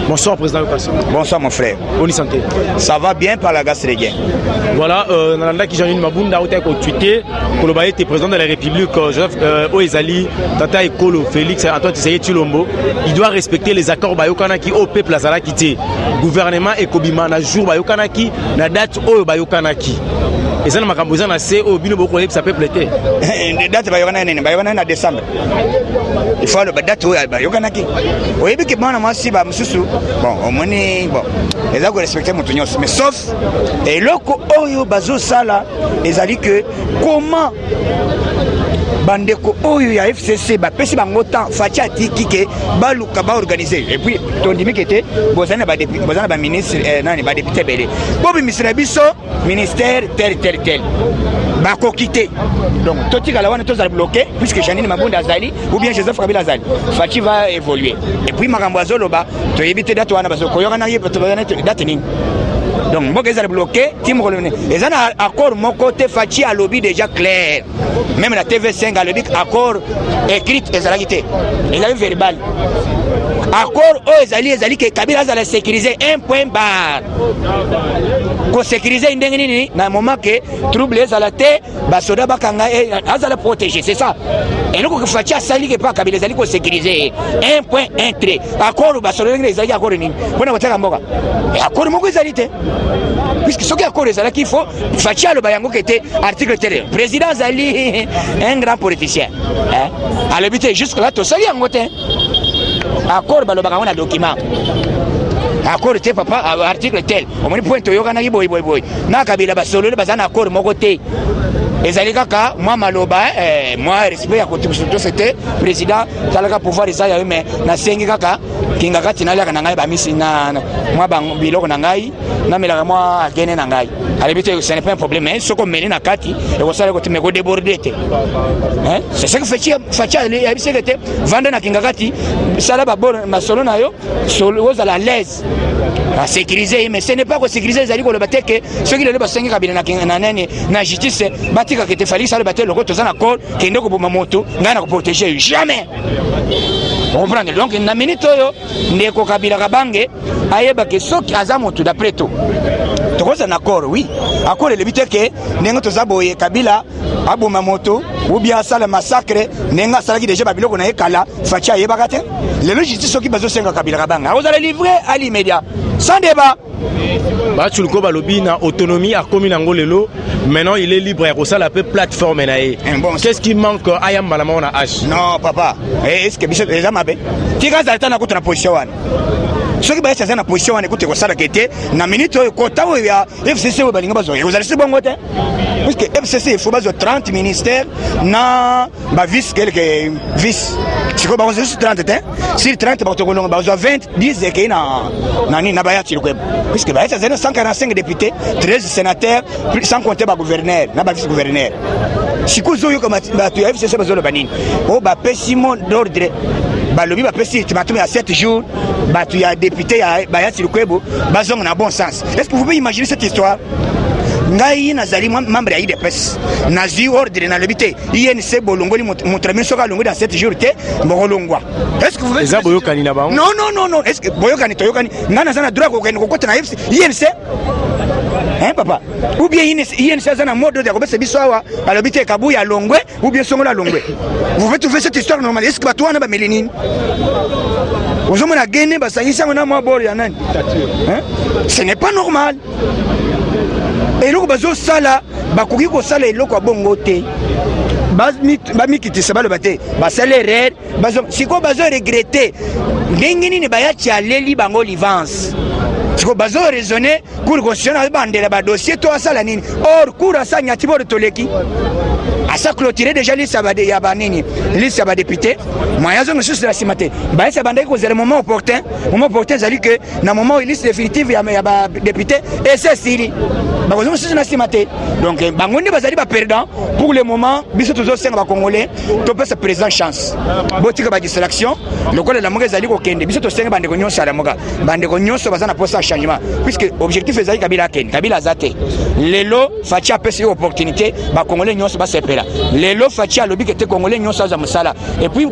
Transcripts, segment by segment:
Bonsoir, Président Lucas. Bonsoir, mon frère. Bonne santé. Ça va bien par la Gastrégien. Voilà, Nalanda qui Jean-Yves Mabunda, qui a tweeté, Kolobaye était président de la République, Joseph Oezali, Tata Ekolo, Félix, Antoine Tissé Tulombo. Il doit respecter les accords Bayokanaki au peuple Azara Kité. Gouvernement et Kobima, na jour Bayokanaki, na date au Bayokanaki. Et ça, Makambouzan a fait au Bino Boko, ça peut plaiter. Date Bayokanaki, Bayokanaki en décembre. Il faut le date au Bayokanaki. Oui, mais que moi, si bah, monsieur, bon, au moins, bon, les gens respectent mon tunios, mais sauf, et loko oyo bazo sala, ils ont dit que comment bandeko oyo ya FCC ba pesi bango temps fatia tiki ke baluka ba organiser et puis ton dimi kete bozana ba député bozana ba ministre nani ba député belé bobi ministre biso ministère tel ba ko quitter donc toti kala wana tozali bloqué puisque Janine Mabunda azali ou bien Joseph Kabila azali fati va évoluer et puis makambo azoloba to yebite date wana bazo koyoka na yepe to date nini. Donc, moi, je suis bloqué, Tim Rolone. Et ça, accord, mon côté, Fachi a lobby déjà clair. Même la TV5 a lobby accord écrit et ça l'a quitté. Il a eu verbal. Accord, Ezali, que Kabila a sécurisé un point barre. Pour sécuriser une dingue, dans le moment que trouble les alatés, Basoda Bakanga a protéger, c'est ça. Et nous, Fachi a sali que pas Kabila Zali pour sécuriser un point, un trait. Accord, Basoda Zali, accord, ni. Bon, on va faire et accord, mon Zalité. Puisque ce qui a corrigé, c'est qu'il faut Fatia le Bayango qui était article télé. Président Zali, un grand politicien. À l'habitude, jusque-là, tout ça, il y a un côté. Accord, le Bayango a un document. Accord, tu papa, article tel. On me dit point, tu as boy. Na Kabila Basolo, le Bazan accord, mon côté. Et Zali Kaka, moi, Maloba, moi, respect à côté, c'était président, Talaka pouvoir, Isaya, mais na Sengi Kaka, Kingaka, Tinala, Nangai, Bamisi, moi, Bilok Nangai, Namela, moi, Gene Nangai. À l'habitude, ce n'est pas un problème, mais ce qu'on mène à Kati, et vous savez que tu me débordé. C'est ce que Fatia, il y a dit que vendre à Kingakati, Salaba, Masolona, Solo à la l'aise. À sécuriser, mais ce n'est pas que sécuriser les alliés pour le battre que ceux qui le battent na justice, batika qui te fallait ça le battre le côté d'un accord qui n'est que pour ma moto, n'a pas protéger jamais. Vous comprenez donc na minute n'est qu'au Kabila Kabange, ayeba que ceux qui azamo tout d'après tout. C'est un accord, oui. Accord le but que n'est que Zaboye Kabila, Abou Mamoto, ou bien ça le massacre, n'est pas ça qui déjà Babylone qu'on a écala, Fatia Yebagate. Les logistes qui basent sur Kabila Kabanga, vous allez livrer à l'immédiat, sans débat. Batulko Balobi na autonomie à commune Angolelo. Maintenant il est libre et ça la plateforme naïe. Qu'est-ce qui manque à Ayam Malamon à H? Non papa. Est-ce que Bishop déjà m'a bé? Tu as été dans la position. Ce qui va être dans la position, on écoute ça qui était na minute kota ya FCC au balinga bazo. Vous allez se bon côté. Parce que FCC il faut bazo 30 ministères na ba vice quelques vice. C'est quoi bazo 30 si 30 bazo 20 10 et na bayati le web. Puisque bah ça 145 députés, 13 sénateurs, sans compter ba gouverneur, na ba vice gouverneur. Si kuzo yo comme ba tu FCC bazo le banine. Oh ba pesimo d'ordre. Bah le ba pesi tu m'as 7 jours, bah tu as député ya bayati le web, bazo na bon sens. Est-ce que vous pouvez imaginer cette histoire? Ngai nazali membre ya IDPS nazi ordre na lebité INC bolongoli montrement soka longo dans 7 jours te bolongwa. Est-ce que vous voyez ça boyokani na ba? Non, est-ce que boyokani toyokani nana sana droit ko kokota na INC? Hein papa? Ou bien INC sana mode de ko biso awa à l'habité kabuya longwe ou bien songola longwe. Vous pouvez trouver cette histoire normale. Est-ce que batwana ba melinine? Vous avez gagné ba sangisa na mo bol ya nani? Hein? Ce n'est pas normal. Et là, bazo sala, bakoki ko sala eloko bongo te. Bami kiti sabalo bate, ba sala red, bazo siko bazo regretter. Ngengini ni baya tialeli bango livance. Siko bazo raisonner cour constitutionnel bandela ba dossier to sala nini. Or cour asa nyatibo de toleki. Asa clôturer déjà liste abade ya banini, liste abade député. Moyen zo monsieur de la simate. Ba ça bandai ko le moment opportun zali que na moment liste définitive ya ba député et c'est siri. Donc, bangondi bazali ba perdant pour le moment, biso toujours senga ba congolais, to pesa présent chance. Botika ba distraction, le col de la moga zali ko kende, biso to senga bande ko nyonso la moga, bande ko nyonso bazana posa changement puisque objectif ezali Kabila ken, Kabila zate. Lelo fatia pesa opportunité ba congolais nyonso ba sepela. Lelo fatia lobi que te congolais nyonso za musala. Et puis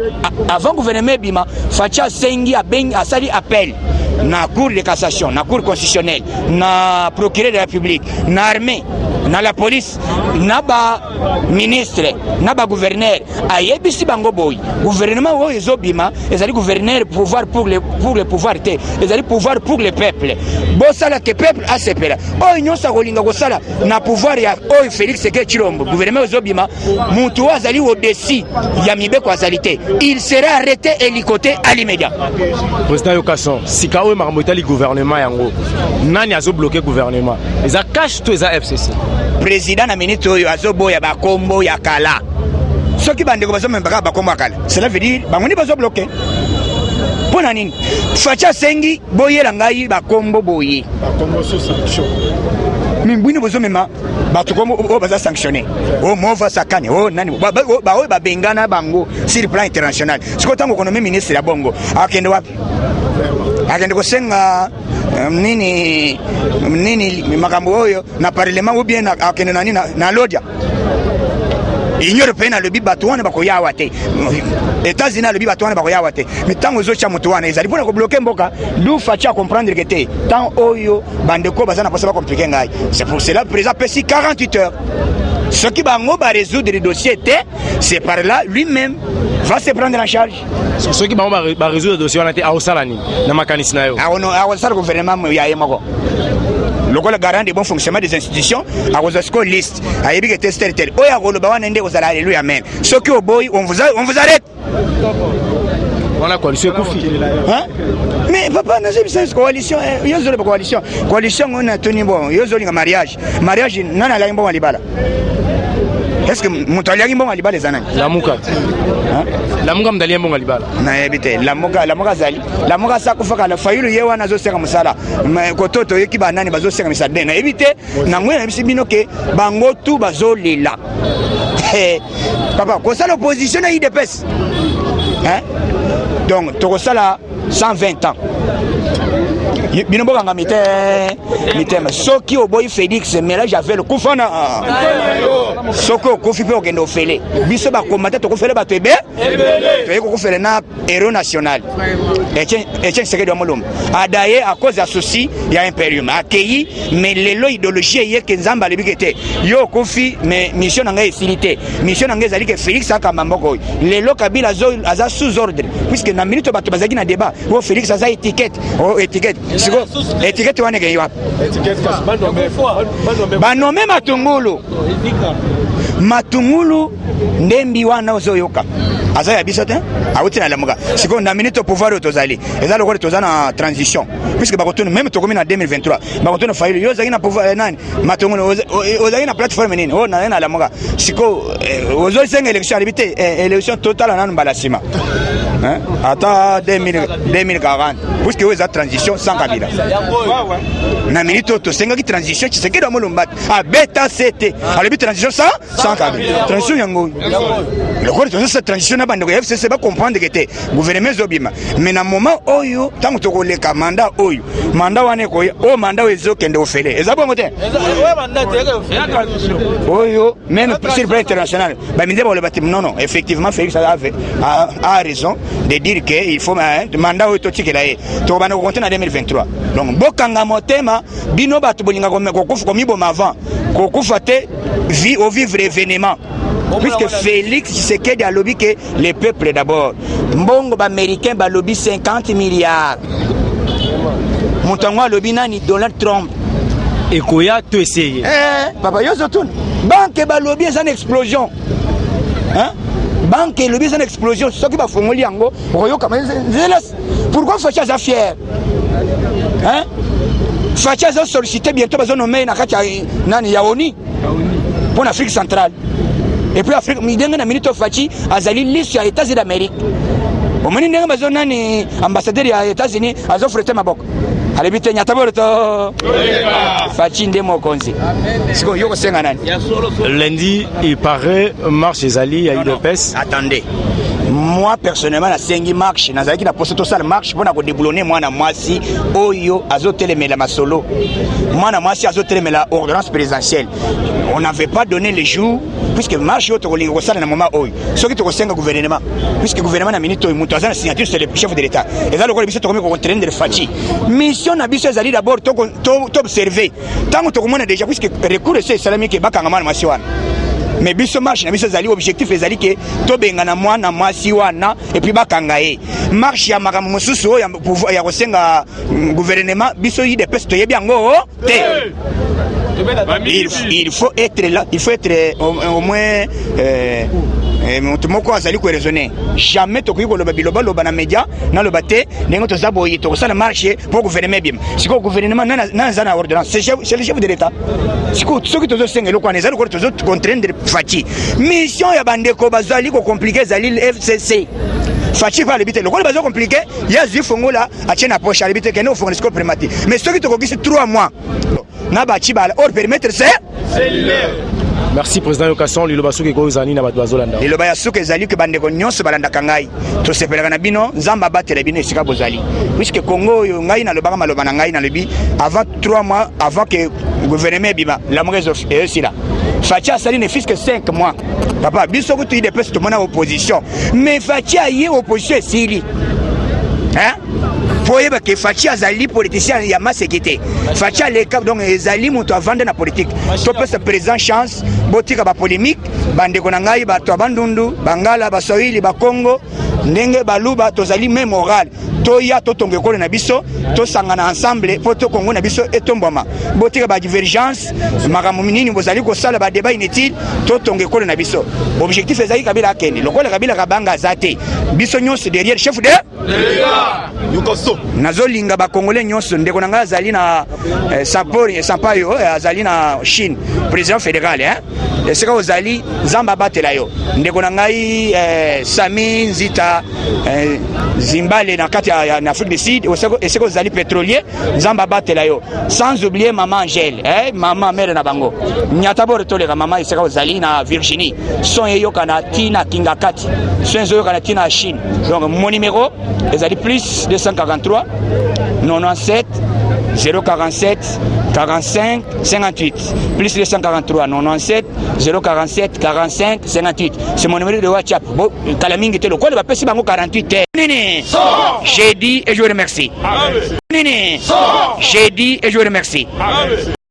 avant gouvernement bima, fatia sengi a ben asali appel. na cour de cassation, na cour constitutionnelle, na procureur de la République, na armée, na la police, na ba ministre, na ba gouverneur, ayebisi bango boy. Gouvernement o ezobima, ezali gouverneur pouvoir pour le pouvoir te, ezali pouvoir pour le peuple. Bo sala ke peuple asepela. O nyonsa kolinga ko sala na pouvoir ya o Félix Tshisekedi Tshilombo. Gouvernement ezobima, muntu azali au-dessus ya mibeko azalité. Il sera arrêté et licoté à l'immédiat. Président Yokason, si kawe makamotali gouvernement yango, nani azo bloquer gouvernement. Eza cache to eza FCC. Président na minute oyo azobo ya bakombo ya kala. Soki bandeko bazo membaka bakombo ya kala. Cela veut dire bangoni bazo bloquer. Pona nini? Facha sengi boyela ngai bakombo boye. Bakombo so sanction. Mimbwini bozo mema batukombo o baza sanctionné. O mova sakane. O nani ba bengana bango sur le plan international. Siko tango kono ministre ya bongo. Akende wapi? Akende ko senga nini makambo oyo na parlement ou bien akende nani na lodia. Union européenne le bibatouane bakoyawa te. États-Unis le bibatouane bakoyawa te. Mais tant aux autres mutouane ezali pona ko bloquer mboka, nous facha comprendre que te tant oyo bandeko bazana pas compliquer ngai. C'est pour cela président PSI 48 heures. Ce qui va résoudre le dossier, c'est par là lui-même va se prendre en charge. Ce qui va résoudre le dossier, on a été à Osalani, dans ma canisna. À Osal gouvernement, il y a le garant des bons fonctionnements des institutions, à Osasco liste, à Ebique Tester, Oya Golobawan et aux Alléluia, amen. Ce qui au boy, on vous arrête. On a coalition Koufi. Mais papa, nous avons une coalition. Il y a une coalition. Coalition, on a tenu bon. Il y a un mariage. Mariage, non, à la bon à l'Ibala. Est-ce que Moutaliagi bon à l'Ibala les années? La Mouka. La Mouka m'dalien bon à l'Ibala. Na ebité. La Mouka Zali. La Mouka Sakufaka, la Fayulu Yewa Nazo Sera Musala. Kototo Yeki Banani Bazo Sera Misade. Na ebité. Nangwe na Binoke. Bango tout Bazo Lila. Papa, quoi ça l'opposition à IDPS? Hein? Donc, tu as là 120 ans. Binobo ngami mitema soki oboyi Félix mélange avec le Koufana soko kofi pe okendo fele biso ba combattre to kofele ba tebe to ko kofele na héros national Etienne Tshisekedi Tshilombo adaye à cause associé il y a impérium accueilli mais lelo idéologie yé ke nzamba lebikete yo kofi mais mission nanga esilité mission nanga ezali ke Félix akamamboko lelo Kabila aza sous ordre puisque na minute bato bazaki na débat wo Félix aza étiquette étiquette wana ke yiwa banome matungulu ndembi wana ozoyoka aza ya biso te awuti na lamuka siko na minute pouvoir otozali eza lokole tozana transition puisque bakotuna même tokomi na 2023 bakotuna faili yo zaki na pouvoir nani matungulu ozaki na plateforme nini o na lamuka siko ozosenga élection libité élection totale na mbalasima hein ata 2040 puisque eza transition sans Kabila na minute tosenga ki transition Tshisekedi Tshilombo abeta c'était à la transition sans Kabila transition yango le corps de cette transition na bande ko FCC ba comprendre que te gouvernement zobima mais na moment oyo tango to koleka mandat oyo mandat wane ko o mandat ezo kende ofele eza bongo te oyo même sur le plan international ba minde ba le batim non effectivement Félix a raison de dire que il faut mandat oyo to tikela to bana ko compter na 2023 donc bokanga motema bino batu bolinga ko kufa ko miboma avant ko kufa te vivre événement. Puisque Félix Tshisekedi a lobby que les peuples d'abord. Mbongo américain a lobby 50 milliards. Montango a lobby nani Donald Trump. Et Koya tout essayé. Papa Yozotun. Banque a lobby c'est une explosion. Hein? Banque a lobby c'est une explosion. Ce qui va formuli ango. Pourquoi Facha est fier? Hein? Facha est sollicité bientôt va nommer Nakacha nani Yaoni pour l'Afrique centrale. Et puis Afrique, midenge na minute Fachi azali liste ya États-Unis d'Amérique. Au moment ndenge bazona ni ambassadeur ya États-Unis azofrete maboko. Alibite nyataborto. Fachi ndemo konzi. Siko yoko senga nani. Lundi, il paraît marche ezali à UDPS. Attendez. Moi personnellement la sengi marche nazaki na poste to sala marche pona ko déboulonner mwana mwasi oyo azotelemela masolo. Mwana mwasi azotelemela ordonnance présidentielle. On n'avait pas donné le jour puisque marche yo to kolinga ko sala na moment oyo soki to ko senga gouvernement puisque gouvernement na minute oyo muto azana signature sur le chef de l'état et là le biso to ko contraindre Fachi mission na biso ezali d'abord to observer tango to komona déjà puisque recours c'est salami ke bakanga mana masiwana mais biso marche na biso ezali objectif ezali ke to benga na mwana mwasi wana et puis bakanga ye marche ya makambo mosusu ya kosenga gouvernement biso yi de peste yebi yango te. Il faut être là, il faut être au moins moko azali ko raisonner jamais to ko loba biloba loba na média na loba te nengo to zabo yi to ça marché pour gouvernement bien siko gouvernement na zana ordonnance c'est le chef de l'état siko soki to zo senga lo kwa nezali ko to zo contraindre Fachi mission ya bandeko bazali ko compliquer zali FCC Fachi va l'habiter le quoi bazo compliqué ya zi fongola a tiena poche à l'habiter keno fongola sco primati mais soki to ko gisi 3 mois na ba chibala or permettre c'est merci président Yokason liloba suki ko zani na bato bazolanda liloba ya suki ezali ke bandeko nyonso balanda kangai to sepelaka na bino nzamba batela bino esika bozali puisque Congo yo ngai na lobaka maloba na ngai na lobi avant 3 mois avant que gouvernement bima la mauvaise est aussi là Fachi a sali ne fils que 5 mois papa biso ko tu de peste mona opposition mais Fachi a yé opposition sili hein pour yeba que Fachi azali politicien ya masekité Fachi a les cap donc ezali moto avande na politique to pesa président chance botika ba polémique bande ko ngai ba to bandundu bangala ba Swahili ba Congo ndenge baluba tozali même moral to ya to tonge ko na biso to sangana ensemble pour to Congo na biso etombama botika ba divergence makambo minini bozali ko sala ba débat inutile to tonge ko na biso objectif ezali kabila kene lokola kabila kabanga zate biso nyonso derrière chef de l'État nazolinga ba congolais nyonso ndeko nanga azali na sapori sampayo azali na Chine président fédéral hein esika ozali zamba batela yo ndeko nangai Sami Nzita Zimbale na kati ya Afrique du Sud esika ozali pétrolier zamba batela yo sans oublier maman Angèle maman mère na bango nyata bore toleka maman esika ozali na Virginie son yo kana tina kingakati son yo kana tina Chine donc mon numéro ezali plus 243 97 047 45 58 plus 243 97 047 45 58 c'est mon numéro de WhatsApp bon kalamingi te le quoi de bapesi bango 48 nini j'ai dit et je vous remercie nini j'ai dit et je vous remercie